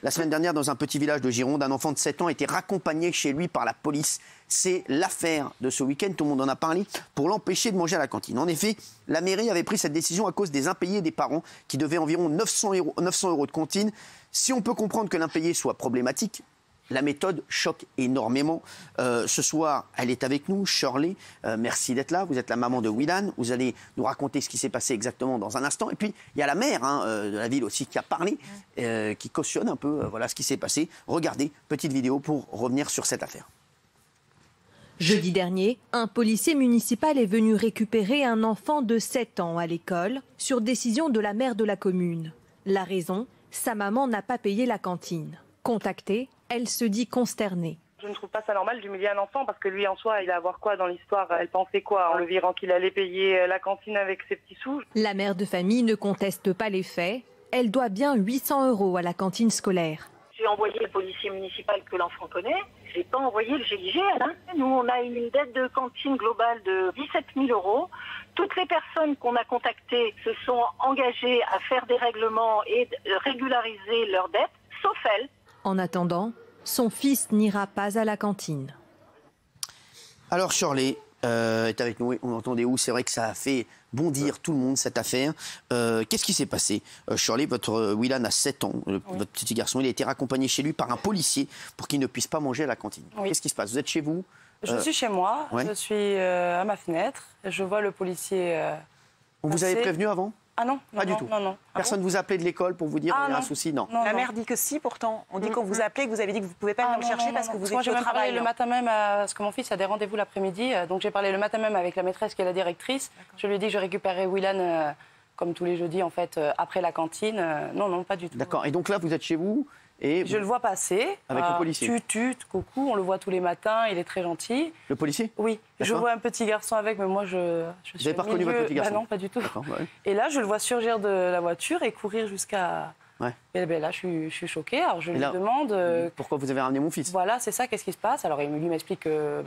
La semaine dernière, dans un petit village de Gironde, un enfant de 7 ans a été raccompagné chez lui par la police. C'est l'affaire de ce week-end, tout le monde en a parlé, pour l'empêcher de manger à la cantine. En effet, la mairie avait pris cette décision à cause des impayés des parents qui devaient environ 900 euros de cantine. Si on peut comprendre que l'impayé soit problématique, la méthode choque énormément. Ce soir, elle est avec nous, Shirley. Merci d'être là. Vous êtes la maman de Willan. Vous allez nous raconter ce qui s'est passé exactement dans un instant. Et puis, il y a la maire de la ville aussi qui a parlé, qui cautionne un peu voilà, ce qui s'est passé. Regardez, petite vidéo pour revenir sur cette affaire. Jeudi dernier, un policier municipal est venu récupérer un enfant de 7 ans à l'école sur décision de la maire de la commune. La raison, sa maman n'a pas payé la cantine. Contactée, elle se dit consternée. Je ne trouve pas ça normal d'humilier un enfant parce que lui en soi, il a à voir quoi dans l'histoire? Elle pensait quoi en le virant qu'il allait payer la cantine avec ses petits sous? La mère de famille ne conteste pas les faits. Elle doit bien 800 euros à la cantine scolaire. J'ai envoyé le policier municipal que l'enfant connaît. J'ai pas envoyé le GIGN. Nous, on a une dette de cantine globale de 17 000 euros. Toutes les personnes qu'on a contactées se sont engagées à faire des règlements et régulariser leurs dettes, sauf elle. En attendant, son fils n'ira pas à la cantine. Alors Shirley est avec nous, on entendait où? C'est vrai que ça a fait bondir tout le monde cette affaire. Qu'est-ce qui s'est passé? Shirley, votre Willan a 7 ans, votre petit garçon, il a été raccompagné chez lui par un policier pour qu'il ne puisse pas manger à la cantine. Oui. Qu'est-ce qui se passe? Vous êtes chez vous? Je suis chez moi, ouais. Je suis à ma fenêtre, je vois le policier On vous avait prévenu avant? Ah non, pas du tout. Non. Personne ne vous a appelé de l'école pour vous dire qu'il y a un souci? Non. La mère dit que si, pourtant. On dit qu'on vous a appelé, que vous avez dit que vous ne pouvez pas venir me chercher parce que vous étiez au travail. Parlé le matin même, parce que mon fils a des rendez-vous l'après-midi, donc j'ai parlé le matin même avec la maîtresse qui est la directrice. Je lui ai dit que je récupérais Willan comme tous les jeudis, en fait, après la cantine. Non, pas du tout. D'accord. Et donc là, vous êtes chez vous et je le vois passer. Avec le policier. Coucou, on le voit tous les matins, il est très gentil. Le policier? Oui. Je vois un petit garçon avec, mais moi je suis. Vous n'avez pas reconnu votre petit garçon? Non, pas du tout. Ouais. Et là, je le vois surgir de la voiture et courir jusqu'à. Ouais. Et là, je suis choquée. Alors je lui demande. Pourquoi vous avez ramené mon fils? Voilà, c'est ça, qu'est-ce qui se passe? Alors lui m'explique que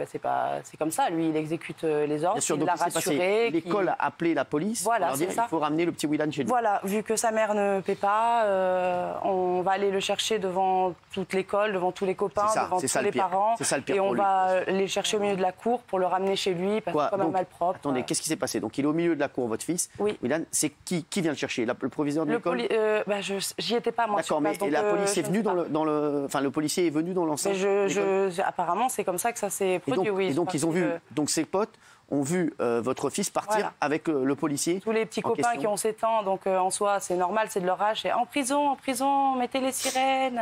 c'est comme ça. Lui, il exécute les ordres. Bien sûr, il donc l'a rassuré. L'école a appelé la police pour leur dire qu'il faut ramener le petit Willan chez lui. Voilà, vu que sa mère ne paie pas, on va aller le chercher devant toute l'école, devant tous les copains, devant tous les parents. C'est ça le pire. Et on va les chercher au milieu de la cour pour le ramener chez lui parce que comme un malpropre. Attendez, qu'est-ce qui s'est passé? Donc il est au milieu de la cour, votre fils. Oui. Willan, c'est qui vient le chercher? Le proviseur de l'école? J'y étais pas moi. D'accord, mais la police est venue enfin le policier est venu dans l'enceinte. Apparemment, c'est comme ça que ça s'est produit. Et donc ils ont vu, donc ses potes ont vu votre fils partir avec le policier. Tous les petits copains qui ont 7 ans, donc en soi, c'est normal, c'est de leur âge. C'est en prison, mettez les sirènes.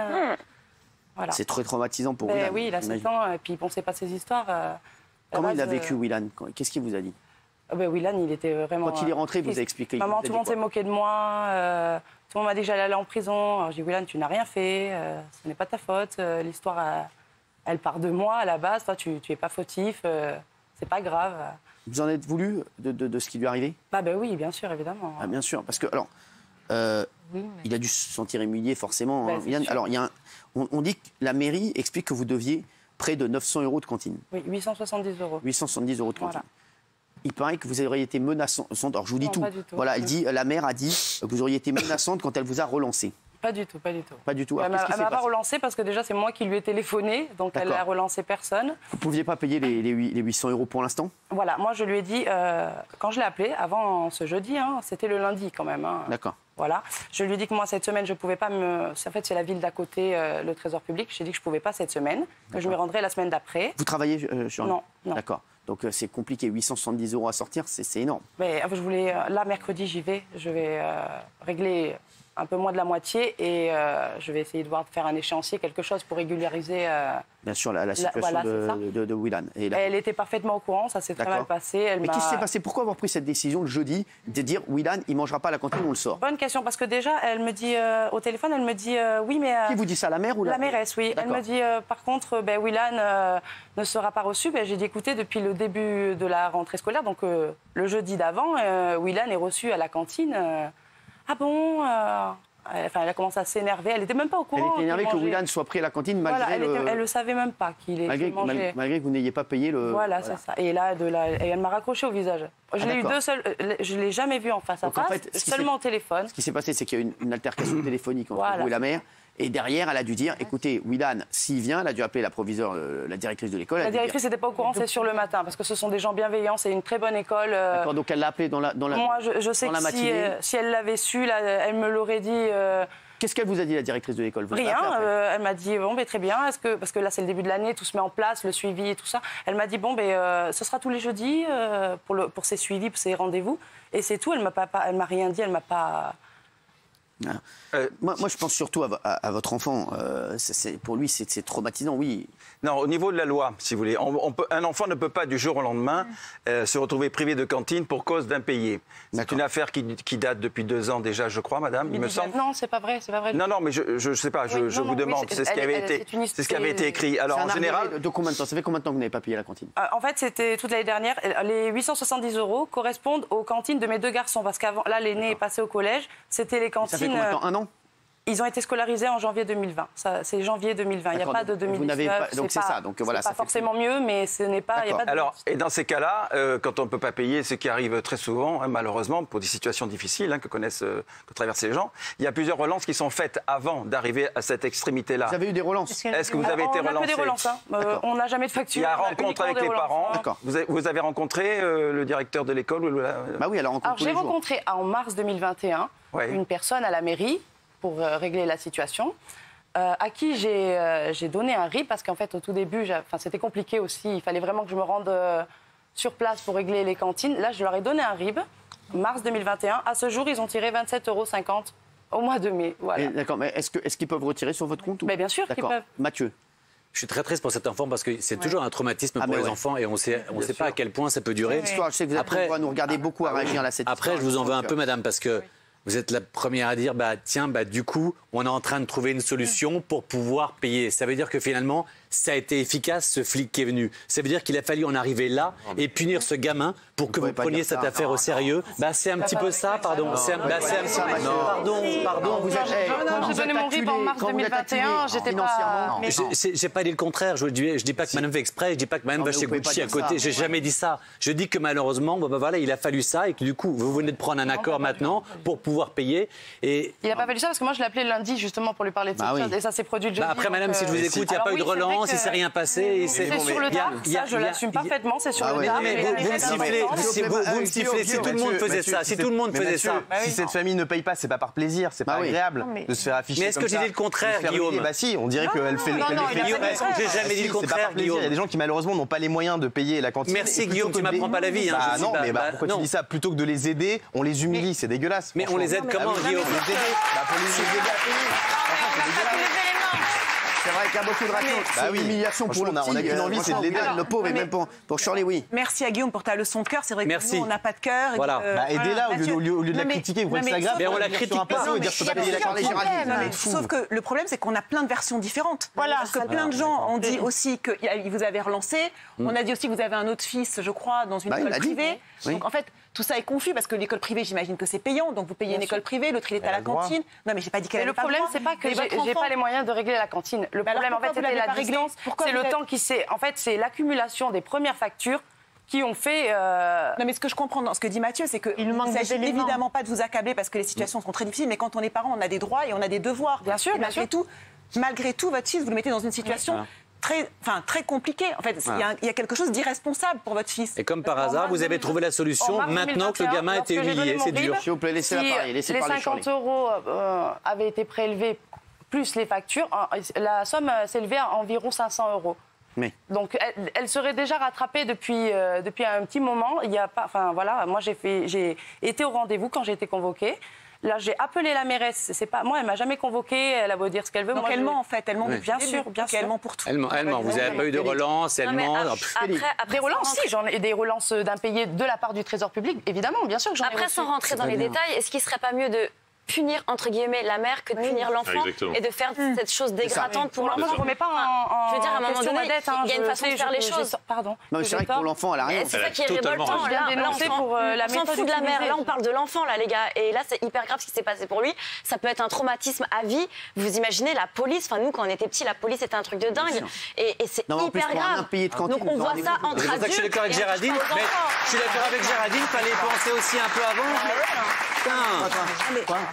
Voilà. C'est très traumatisant pour Willan. Oui, il a 7 ans, et puis on ne sait pas ses histoires. Comment il a vécu, Willan? Qu'est-ce qu'il vous a dit? Willan, il était vraiment. Quand il est rentré, vous avez expliqué. Maman, tout le monde s'est moqué de moi. Tout le monde m'a dit que j'allais aller en prison. Alors j'ai dit, Willan, tu n'as rien fait. Ce n'est pas ta faute. L'histoire, elle part de moi à la base. Toi, tu n'es pas fautif. C'est pas grave. Vous en êtes voulu de ce qui lui est arrivé? Oui, bien sûr, évidemment. Ah, bien sûr, parce que alors, il a dû se sentir humilié forcément. Willan. Alors, on dit que la mairie explique que vous deviez près de 900 euros de cantine. Oui, 870 euros. 870 euros de cantine. Voilà. Il paraît que vous auriez été menaçante. Alors, je vous dis tout. Voilà, la mère a dit que vous auriez été menaçante quand elle vous a relancé. Pas du tout. Pas du tout. Elle ne m'a pas relancé parce que déjà, c'est moi qui lui ai téléphoné. Donc, elle n'a relancé personne. Vous ne pouviez pas payer les 800 euros pour l'instant? Voilà, moi, je lui ai dit, quand je l'ai appelé, avant ce jeudi, c'était le lundi quand même. D'accord. Voilà. Je lui ai dit que moi, cette semaine, je ne pouvais pas En fait, c'est la ville d'à côté, le Trésor public. J'ai dit que je ne pouvais pas cette semaine, que je m'y rendrai la semaine d'après. Vous travaillez sur... Non. D'accord. Donc c'est compliqué, 870 euros à sortir, c'est énorme. Mais je voulais, là, mercredi, j'y vais. Je vais régler un peu moins de la moitié et je vais essayer de faire un échéancier, quelque chose pour régulariser... Bien sûr, la situation de Willan. Elle était parfaitement au courant, ça s'est très mal passé. Mais qu'est-ce qui s'est passé? Pourquoi avoir pris cette décision le jeudi de dire Willan, il ne mangera pas à la cantine, on le sort? Bonne question, parce que déjà, elle me dit, au téléphone, elle me dit, oui, mais... Qui vous dit ça, la mère ou la mairesse, oui. Elle me dit, par contre, Willan ne sera pas reçu. J'ai dit, écoutez, depuis le début de la rentrée scolaire, donc le jeudi d'avant, Willan est reçu à la cantine. Ah bon elle a commencé à s'énerver. Elle n'était même pas au courant. Elle était énervée que Willan soit pris à la cantine malgré elle ne le savait même pas qu'il mangeait. Malgré que vous n'ayez pas payé le... Voilà, c'est ça. Et là, elle m'a raccroché au visage. Je ne l'ai jamais vu en face à face, seulement au téléphone. Ce qui s'est passé, c'est qu'il y a eu une altercation téléphonique entre vous et la mère. Et derrière, elle a dû dire, écoutez, Willan, s'il vient, elle a dû appeler la proviseure, la directrice de l'école. La directrice n'était pas au courant, c'est sur le matin, parce que ce sont des gens bienveillants, c'est une très bonne école. D'accord, donc elle l'a appelé dans la Moi, je sais que si elle l'avait su, elle me l'aurait dit. Qu'est-ce qu'elle vous a dit, la directrice de l'école? Rien, elle m'a dit, bon, très bien, parce que là, c'est le début de l'année, tout se met en place, le suivi et tout ça. Elle m'a dit, bon, ce sera tous les jeudis pour ses suivis, pour ses rendez-vous. Et c'est tout, elle m'a rien dit, elle m'a pas... Moi, je pense surtout à votre enfant. Pour lui, c'est traumatisant, oui. Non, au niveau de la loi, si vous voulez, un enfant ne peut pas du jour au lendemain se retrouver privé de cantine pour cause d'impayé. C'est une affaire qui date depuis 2 ans déjà, je crois, madame, il me semble. Non, c'est pas vrai, c'est pas vrai. Non, mais je sais pas, je vous demande, c'est ce qui avait été écrit. Alors, en général... De combien de temps? Ça fait combien de temps que vous n'avez pas payé la cantine? En fait, c'était toute l'année dernière. Les 870 € correspondent aux cantines de mes 2 garçons, parce qu'avant, là, l'aîné est passé au collège, c'était les cantines... Ça fait combien de temps? 1 an? Ils ont été scolarisés en janvier 2020. C'est janvier 2020. Il n'y a pas de 2019. Donc c'est ça. Donc voilà, c'est pas forcément mieux, mais ce n'est pas. Alors, et dans ces cas-là, quand on ne peut pas payer, ce qui arrive très souvent, malheureusement, pour des situations difficiles que traversent les gens, il y a plusieurs relances qui sont faites avant d'arriver à cette extrémité-là. Vous avez eu des relances? Est-ce que vous avez été relancé? On n'a que des relances. On n'a jamais de facture. Il y a rencontre avec les parents. Vous avez rencontré le directeur de l'école? Bah oui, elle a rencontré. Alors j'ai rencontré en mars 2021 une personne à la mairie pour régler la situation, à qui j'ai donné un RIB, parce qu'en fait, au tout début, c'était compliqué aussi. Il fallait vraiment que je me rende sur place pour régler les cantines. Là, je leur ai donné un RIB, mars 2021. À ce jour, ils ont tiré 27,50 € au mois de mai. Voilà. D'accord, mais est-ce qu'ils peuvent retirer sur votre compte? Bien sûr qu'ils peuvent. Mathieu? Je suis très triste pour cet enfant parce que c'est toujours un traumatisme pour les enfants et on sait pas à quel point ça peut durer. Je sais que vous êtes nous regarder beaucoup à réagir à cette Après, je vous en veux un peu, madame, parce que vous êtes la première à dire, du coup, on est en train de trouver une solution pour pouvoir payer. Ça veut dire que finalement, ça a été efficace, ce flic qui est venu. Ça veut dire qu'il a fallu en arriver là et punir ce gamin pour que vous preniez cette affaire au sérieux. C'est un petit peu ça, pardon. Pardon. J'ai donné mon RIB en mars 2021, j'étais pas... J'ai pas dit le contraire. Je dis pas que madame fait exprès, je dis pas que madame va chez Gucci à côté. J'ai jamais dit ça. Je dis que malheureusement, il a fallu ça et que du coup, vous venez de prendre un accord maintenant pour pouvoir payer. Et... Il n'a pas fallu ça parce que moi, je l'ai appelé lundi justement pour lui parler de cette chose et ça s'est produit le jeudi. Après, madame, si je vous écoute, il n'y a pas eu de relance, il ne s'est rien passé. C'est sur le tard, ça je l'assume parfaitement, c'est sur le tard. Vous me sifflez, si tout le monde faisait ça, si tout le monde faisait ça. Si cette famille ne paye pas, c'est pas par plaisir, c'est pas agréable de se faire afficher. Mais est-ce que j'ai dit le contraire, Guillaume? Si, on dirait qu'elle fait le j'ai jamais dit le contraire, Guillaume. Il y a des gens qui malheureusement n'ont pas les moyens de payer la cantine. Merci Guillaume, tu m'apprends pas la vie. Non, mais pourquoi tu dis ça? Plutôt que de les aider, on les humilie, c'est dégueulasse. Mais on les aide comment, Guillaume? Pour les aider à payer. C'est vrai qu'il y a beaucoup de racontes. L'humiliation pour le petit. On a qu'une envie, c'est de l'aider. Le pauvre, et même pour Shirley, oui. Merci à Guillaume pour ta leçon de cœur. C'est vrai que nous, on n'a pas de cœur. Aidez-la au lieu de la critiquer. Vous voyez ça grave? Mais on la critique pas. Sauf que le problème, c'est qu'on a plein de versions différentes. Parce que plein de gens ont dit aussi que vous avez relancé. On a dit aussi que vous avez un autre fils, je crois, dans une école privée. Donc en fait, tout ça est confus parce que l'école privée, j'imagine que c'est payant. Donc vous payez une école privée, l'autre il est à la cantine. Non, mais j'ai pas dit qu'elle avait pas le droit. Le problème, c'est pas que j'ai pas les moyens de régler la cantine. Le problème, en fait, c'était la distance. C'est le temps qui s'est. En fait, c'est l'accumulation des premières factures qui ont fait... Non, mais ce que je comprends dans ce que dit Mathieu, c'est qu'il ne s'agit évidemment pas de vous accabler parce que les situations sont très difficiles, mais quand on est parent, on a des droits et on a des devoirs. Bien sûr, malgré tout, votre fils, vous le mettez dans une situation... Très compliqué. En fait, il y a quelque chose d'irresponsable pour votre fils. Et comme par hasard, vous avez trouvé la solution maintenant que le gamin a été humilié. C'est dur. S'il vous plaît, laissez-la parler. Les 50 € avaient été prélevés plus les factures. La somme s'élevait à environ 500 €. Mais. Donc, elle serait déjà rattrapée depuis un petit moment. Il y a pas, enfin voilà, moi j'ai été au rendez-vous quand j'ai été convoquée. Là, j'ai appelé la mairesse. C'est pas moi, elle m'a jamais convoquée. Elle a beau dire ce qu'elle veut. Donc elle ment en fait, elle ment. Bien sûr. Elle ment pour tout. Elle ment. Vous n'avez pas eu de relance, elle ment. Après relance, si, j'en ai des relances d'impayés de la part du Trésor public, évidemment, bien sûr que j'en ai reçu. Après, sans rentrer dans les détails, est-ce qu'il ne serait pas mieux de punir, entre guillemets, la mère que de punir l'enfant et de faire cette chose dégradante pour l'enfant? Je ne remets pas en je veux dire, à un moment donné, il y a une façon de faire les choses. Pardon. Non, mais c'est vrai que pour l'enfant, elle a rien. C'est ça qui est révoltant. Là, on s'en fout de la mère. Là, on parle de l'enfant, là, les gars. Et là, c'est hyper grave ce qui s'est passé pour lui. Ça peut être un traumatisme à vie. Vous imaginez la police. Enfin, nous, quand on était petits, la police était un truc de dingue. Et c'est hyper grave. Donc, on voit ça entre adultes. Je suis d'accord avec Géraldine. Je suis d'accord avec Géraldine. Il fallait penser aussi un peu avant.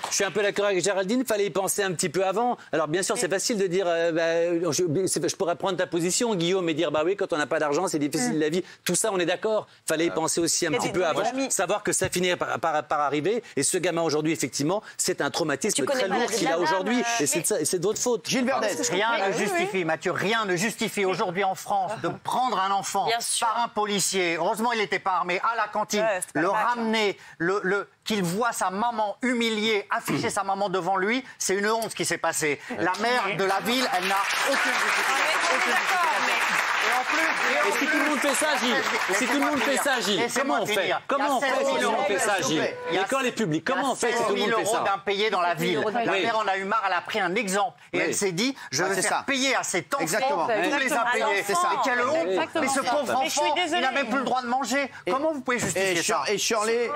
Je suis un peu d'accord avec Géraldine, il fallait y penser un petit peu avant. Alors bien sûr, c'est facile de dire, je pourrais prendre ta position, Guillaume, et dire, bah oui, quand on n'a pas d'argent, c'est difficile la vie. Tout ça, on est d'accord. Il fallait y penser aussi un petit peu avant, savoir que ça finirait par arriver. Et ce gamin aujourd'hui, effectivement, c'est un traumatisme très lourd qu'il a aujourd'hui. Et c'est de votre faute. Gilles Verdez. Rien ne justifie, Mathieu, rien ne justifie aujourd'hui en France de prendre un enfant par un policier. Heureusement, il n'était pas armé à la cantine, le ramener, qu'il voit sa maman humiliée, afficher sa maman devant lui, c'est une honte ce qui s'est passé. La maire de la ville, elle n'a aucune justification. Et en plus, et si tout le monde fait ça, Gilles, si tout le monde fait ça, Gilles, comment on fait? Comment on fait si tout le monde fait ça, Gilles? L'école est publique, comment on fait si tout le monde fait ça? d'impayés dans la ville. La mère en a eu marre, elle a pris un exemple. Et elle s'est dit, je vais faire payer à cet enfant tous les impayés. Et quelle honte. Mais ce pauvre enfant, il n'a même plus le droit de manger. Comment vous pouvez justifier ça? Et Shirley,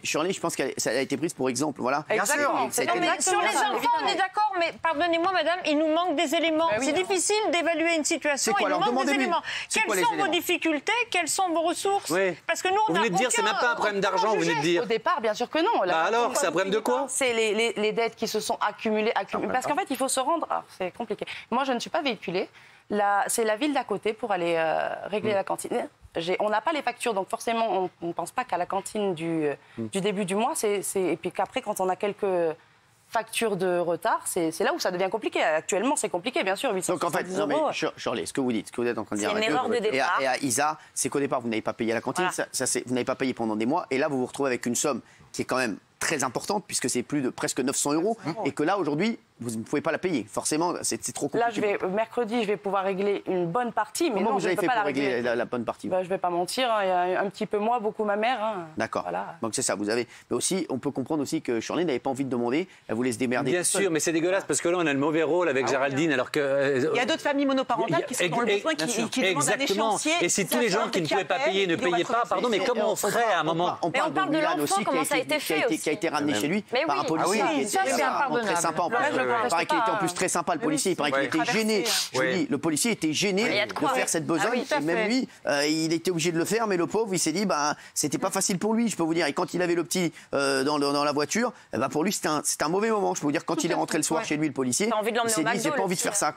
je pense qu'elle a été prise pour exemple, voilà. Bien sûr. Sur les enfants, on est d'accord, mais pardonnez-moi, madame, il nous manque des éléments. C'est difficile d'évaluer une situation. Il nous manque des éléments. Quelles sont vos difficultés? Quelles sont vos ressources? Parce que nous, on vous venez de dire, c'est même pas un problème d'argent, vous venez de dire. Au départ, bien sûr que non. Bah alors, c'est un problème de quoi? C'est les dettes qui se sont accumulées. Parce qu'en fait, il faut se rendre. C'est compliqué. Moi, je ne suis pas véhiculée. C'est la ville d'à côté pour aller régler la cantine. On n'a pas les factures, donc forcément, on ne pense pas qu'à la cantine du début du mois. Et puis qu'après, quand on a quelques factures de retard, c'est là où ça devient compliqué. Actuellement, c'est compliqué, bien sûr. Donc en fait, non mais Shirley, ce que vous dites, ce que vous êtes en train de dire, c'est une erreur de départ. Et à Isa, c'est qu'au départ, vous n'avez pas payé la cantine, vous n'avez pas payé pendant des mois, et là, vous vous retrouvez avec une somme qui est quand même très importante, puisque c'est plus de presque 900 €, et que là, aujourd'hui, vous ne pouvez pas la payer. Forcément, c'est trop compliqué. Là, mercredi, je vais pouvoir régler une bonne partie, mais comment non, vous je avez ne peux fait pas la pour régler la bonne partie? Je ne vais pas mentir, il y a un petit peu moi, beaucoup ma mère. D'accord. Voilà. Donc c'est ça, vous avez. Mais aussi, on peut comprendre aussi que Shirley n'avait pas envie de demander, elle voulait se démerder. Bien sûr, mais c'est dégueulasse parce que là, on a le mauvais rôle avec Géraldine, alors que. Il y a d'autres familles monoparentales qui sont dans le besoin, qui demandent un échéancier. Et si tous les gens qui ne pouvaient pas payer ne payaient pas, pardon, mais comment on ferait à un moment? On parle de l'enfant, comment ça a été fait aussi. Qui a été ramené chez lui par un policier qui était très sympa. Il paraît qu'il était en plus très sympa, le policier. Il paraît qu'il était gêné. Je vous dis, le policier était gêné de faire cette besogne. Et même lui, il était obligé de le faire, mais le pauvre, il s'est dit, c'était pas facile pour lui, je peux vous dire. Et quand il avait le petit dans la voiture, pour lui, c'était un mauvais moment. Je peux vous dire, quand il est rentré le soir chez lui, le policier, il s'est dit, j'ai pas envie de faire ça.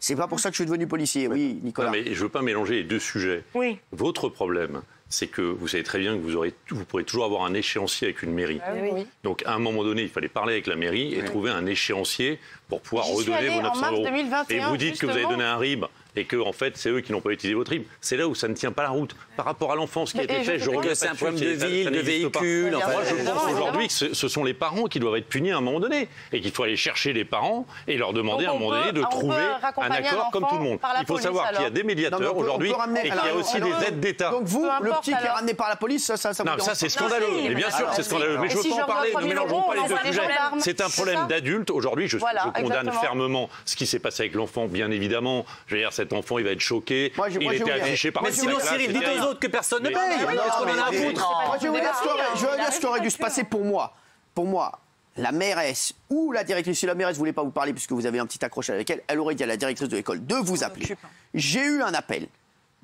C'est pas pour ça que je suis devenu policier. Oui, Nicolas. Non, mais je veux pas mélanger les deux sujets. Oui. Votre problème, c'est que vous savez très bien que vous pourrez toujours avoir un échéancier avec une mairie. Oui. Donc, à un moment donné, il fallait parler avec la mairie et trouver un échéancier pour pouvoir redonner vos 900 €. Et vous dites que vous avez donné un RIB et que, en fait, c'est eux qui n'ont pas utilisé votre RIB. C'est là où ça ne tient pas la route. Par rapport à l'enfant, ce qui a été fait, je regrette. C'est un problème de ville, de véhicule. Moi, je pense aujourd'hui que ce sont les parents qui doivent être punis à un moment donné et qu'il faut aller chercher les parents et leur demander à un moment donné de trouver un accord comme tout le monde. Il faut savoir qu'il y a des médiateurs aujourd'hui et qu'il y a aussi des aides d'État. Donc vous, le petit qui est ramené par la police, ça vous non, ça c'est scandaleux. Et bien sûr, c'est scandaleux. Mais je ne veux pas en parler. Ne mélangeons pas les deux sujets. C'est un problème d'adulte. Aujourd'hui, je condamne fermement ce qui s'est passé avec l'enfant, bien évidemment. Je veux dire, cet enfant, il va être choqué. Il était affiché par mais sinon, Cyril, dites aux autres que personne ne paye. Qu'est-ce qu'on en a à foutre? Je vais vous dire ce qui aurait dû se passer pour moi. Pour moi, la mairesse ou la directrice, si la mairesse ne voulait pas vous parler puisque vous avez un petit accrochage avec elle, elle aurait dit à la directrice de l'école de vous appeler. J'ai eu un appel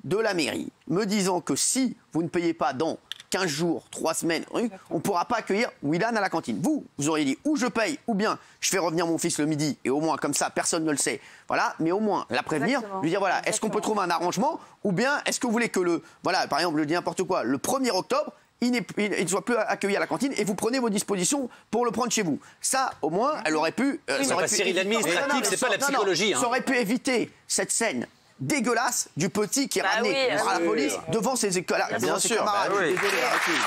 de la mairie me disant que si vous ne payez pas dans 15 jours, 3 semaines, on ne pourra pas accueillir Willan à la cantine. Vous auriez dit ou je paye ou bien je fais revenir mon fils le midi et au moins comme ça personne ne le sait. Voilà, mais au moins la prévenir, lui dire voilà, est-ce qu'on peut trouver un arrangement ou bien est-ce que vous voulez que par exemple, je dis n'importe quoi, le 1er octobre, il ne soit plus accueilli à la cantine et vous prenez vos dispositions pour le prendre chez vous. Ça, au moins, elle aurait pu... Cyril, l'administratif, c'est pas la psychologie. Ça aurait pu éviter cette scène dégueulasse du petit qui est ramené par la police devant ses écoles, devant ses camarades. Désolé, arrêtez. Oui.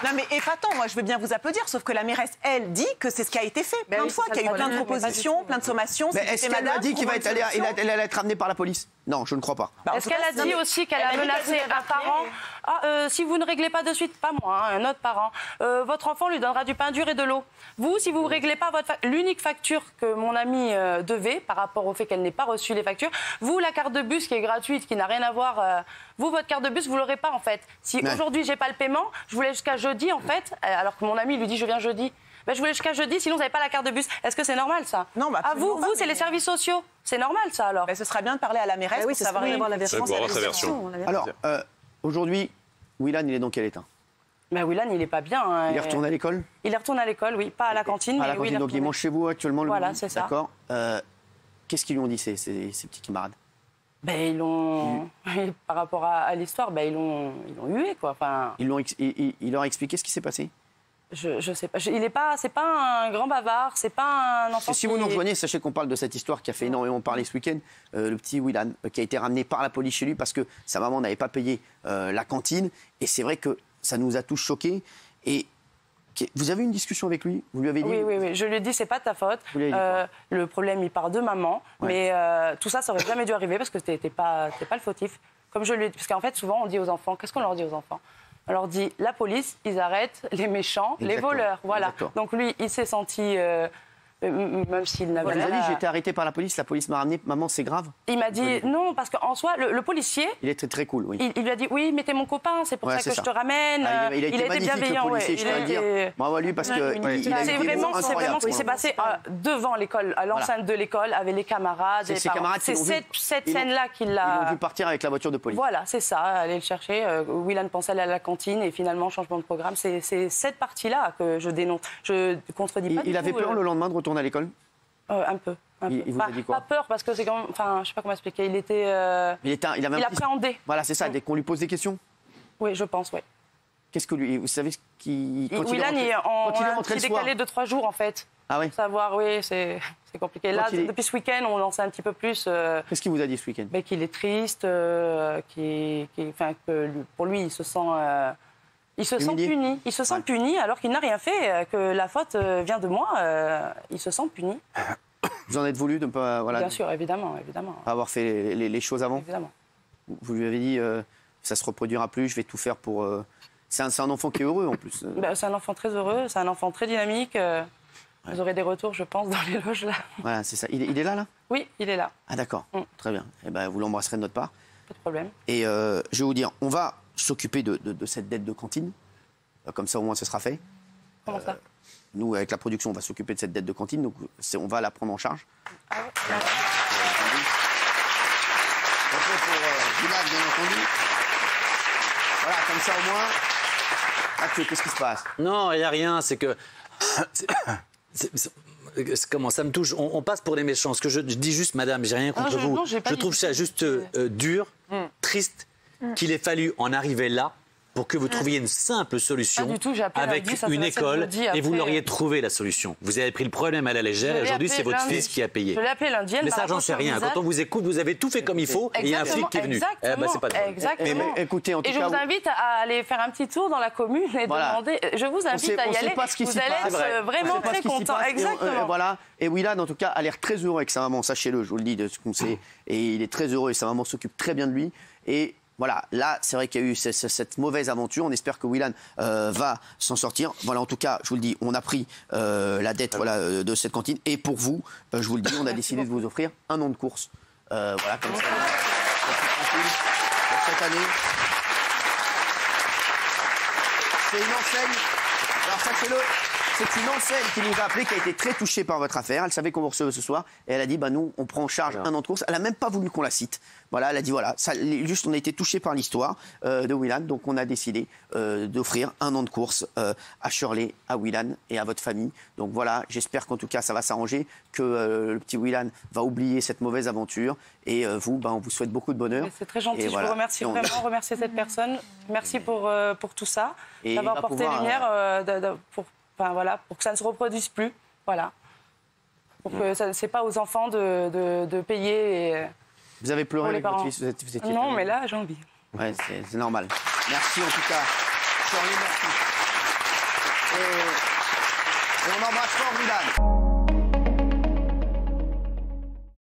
Non mais épatant, moi je veux bien vous applaudir, sauf que la mairesse, elle, dit que c'est ce qui a été fait plein de fois, qu'il y a eu plein de propositions, plein de sommations. Mais est-ce qu'elle a dit qu'il allait être ramené par la police? Non, je ne crois pas. Est-ce qu'elle a dit aussi qu'elle a menacé un parent? Si vous ne réglez pas de suite, pas moi, un autre parent, votre enfant lui donnera du pain dur et de l'eau. Vous, si vous ne réglez pas l'unique facture que mon amie devait, par rapport au fait qu'elle n'ait pas reçu les factures, vous, la carte de bus qui est gratuite, qui n'a rien à voir, vous, votre carte de bus, vous ne l'aurez pas en fait. Si aujourd'hui, je n'ai pas le paiement, je voulais jusqu'à jeudi en fait, alors que mon ami lui dit je viens jeudi. Je voulais jusqu'à jeudi, sinon vous n'avez pas la carte de bus. Est-ce que c'est normal ça? Non, vous, c'est les services sociaux. C'est normal ça alors? Ce serait bien de parler à la mairesse pour savoir la version. Ça doit avoir sa version. Alors, aujourd'hui, Willan, il est dans quel état? Willan, il n'est pas bien. Il est retourné à l'école? Il est retourné à l'école, oui. Pas à la cantine. Pas à la cantine, donc il mange chez vous actuellement? Voilà, c'est ça. D'accord. Qu'est-ce qu'ils lui ont dit, ces petits camarades? Ils l'ont... Par rapport à l'histoire, ils l'ont hué, quoi. Enfin... Il leur a expliqué ce qui s'est passé? Je sais pas. C'est pas un grand bavard, c'est pas un enfant. Si vous nous rejoignez, sachez qu'on parle de cette histoire qui a fait énormément parler ce week-end. Le petit Willan, qui a été ramené par la police chez lui parce que sa maman n'avait pas payé la cantine. Et c'est vrai que ça nous a tous choqués. Et vous avez eu une discussion avec lui? Vous lui avez dit? Oui. Je lui ai dit, c'est pas de ta faute. Le problème, il part de maman. Ouais. Mais tout ça, ça aurait jamais dû arriver parce que t'es pas le fautif. Comme je lui ai dit. Parce qu'en fait, souvent, on dit aux enfants, qu'est-ce qu'on leur dit aux enfants? On leur dit, la police, ils arrêtent les méchants, les voleurs. Voilà. Donc lui, il s'est senti... même s'il n'avait pas... Il a dit, j'ai été arrêté par la police m'a ramené, maman, c'est grave? Il m'a dit, non, parce qu'en soi, le policier... Il était très cool, oui. Il lui a dit, oui, mais t'es mon copain, c'est pour ça que je te ramène. Il a été bienveillant, le policier, je tiens à le dire. Bravo à lui, parce que c'est vraiment ce qui s'est passé devant l'école, à l'enceinte de l'école, avec les camarades. C'est cette scène-là qu'il l'a... Ils l'ont vu partir avec la voiture de police. Voilà, c'est ça, aller le chercher. Willan pensait aller à la cantine et finalement, changement de programme. C'est cette partie-là que je dénonce. Je contredis pas du tout. Il avait peur le lendemain de retourner à l'école? Un peu. Il vous a dit quoi? Pas peur, parce que c'est quand même... Enfin, je sais pas comment expliquer. Il appréhendait. Voilà, c'est ça, dès qu'on lui pose des questions? Oui, je pense, oui. Qu'est-ce que lui... Vous savez ce qu'il... Willan, il est décalé de 3 jours, en fait. Ah oui? Savoir, oui, c'est compliqué. Là, depuis ce week-end, on en sait un petit peu plus. Qu'est-ce qu'il vous a dit ce week-end? Qu'il est triste, que pour lui, il se sent... Il se sent puni. Il se sent puni alors qu'il n'a rien fait, que la faute vient de moi. Il se sent puni. Vous en êtes voulu de ne pas... Voilà, bien sûr, évidemment. Pas avoir fait les choses avant? Évidemment. Vous lui avez dit, ça ne se reproduira plus, je vais tout faire pour... C'est un enfant qui est heureux, en plus. C'est un enfant très heureux, c'est un enfant très dynamique. Vous aurez des retours, je pense, dans les loges, là. Voilà, c'est ça. Il est là, là? Oui, il est là. Ah, d'accord. Très bien. Eh ben, vous l'embrasserez de notre part. Pas de problème. Et je vais vous dire, on va s'occuper de cette dette de cantine. Comme ça, au moins, ce sera fait. Comment ça? Nous, avec la production, on va s'occuper de cette dette de cantine. Donc, on va la prendre en charge. Ah ouais. Pour Willan, bien entendu. Voilà, comme ça, au moins... Mathieu, qu'est-ce qui se passe? Non, il n'y a rien. C'est que... Comment ça me touche? On passe pour des méchants. Ce que je dis juste, madame, j'ai rien contre vous. Je trouve ça juste dur, triste, qu'il ait fallu en arriver là pour que vous trouviez une simple solution avec une école et vous l'auriez trouvé la solution. Vous avez pris le problème à la légère et aujourd'hui c'est votre fils qui a payé. Je l'ai appelé lundi. Mais ça, j'en sais rien. Quand on vous écoute, vous avez tout fait comme il faut et il y a un flic qui est venu. C'est pas exactement. Mais écoutez, en tout cas, je vous invite à aller faire un petit tour dans la commune et demander. Je vous invite à y aller. Vous allez être vraiment très content. Exactement. Voilà. Et Willan, en tout cas, a l'air très heureux avec sa maman. Sachez-le, je vous le dis de ce qu'on sait. Et il est très heureux et sa maman s'occupe très bien de lui. Et voilà, là, c'est vrai qu'il y a eu cette mauvaise aventure. On espère que Willan va s'en sortir. Voilà, en tout cas, je vous le dis, on a pris la dette de cette cantine. Et pour vous, je vous le dis, on a décidé de vous offrir un an de course. Voilà, comme ça. Cette année. C'est une enseigne. Alors, sachez-le. C'est une enseigne qui nous a appelé, qui a été très touchée par votre affaire. Elle savait qu'on vous recevait ce soir. Et elle a dit, nous, on prend en charge un an de course. Elle n'a même pas voulu qu'on la cite. Voilà, elle a dit, voilà, juste on a été touchés par l'histoire de Willan. Donc on a décidé d'offrir un an de course à Shirley, à Willan et à votre famille. Donc voilà, j'espère qu'en tout cas ça va s'arranger, que le petit Willan va oublier cette mauvaise aventure. Et vous, on vous souhaite beaucoup de bonheur. C'est très gentil, je vous remercie vraiment, remercier cette personne. Merci pour tout ça, d'avoir porté lumière pour que ça ne se reproduise plus. Voilà. Pour que ce n'est pas aux enfants de payer. Et vous avez pleuré avec votre fils? Vous étiez non, mais là, j'ai envie. Ouais, c'est normal. Merci en tout cas. Shirley, merci. Et on embrasse fort Willan.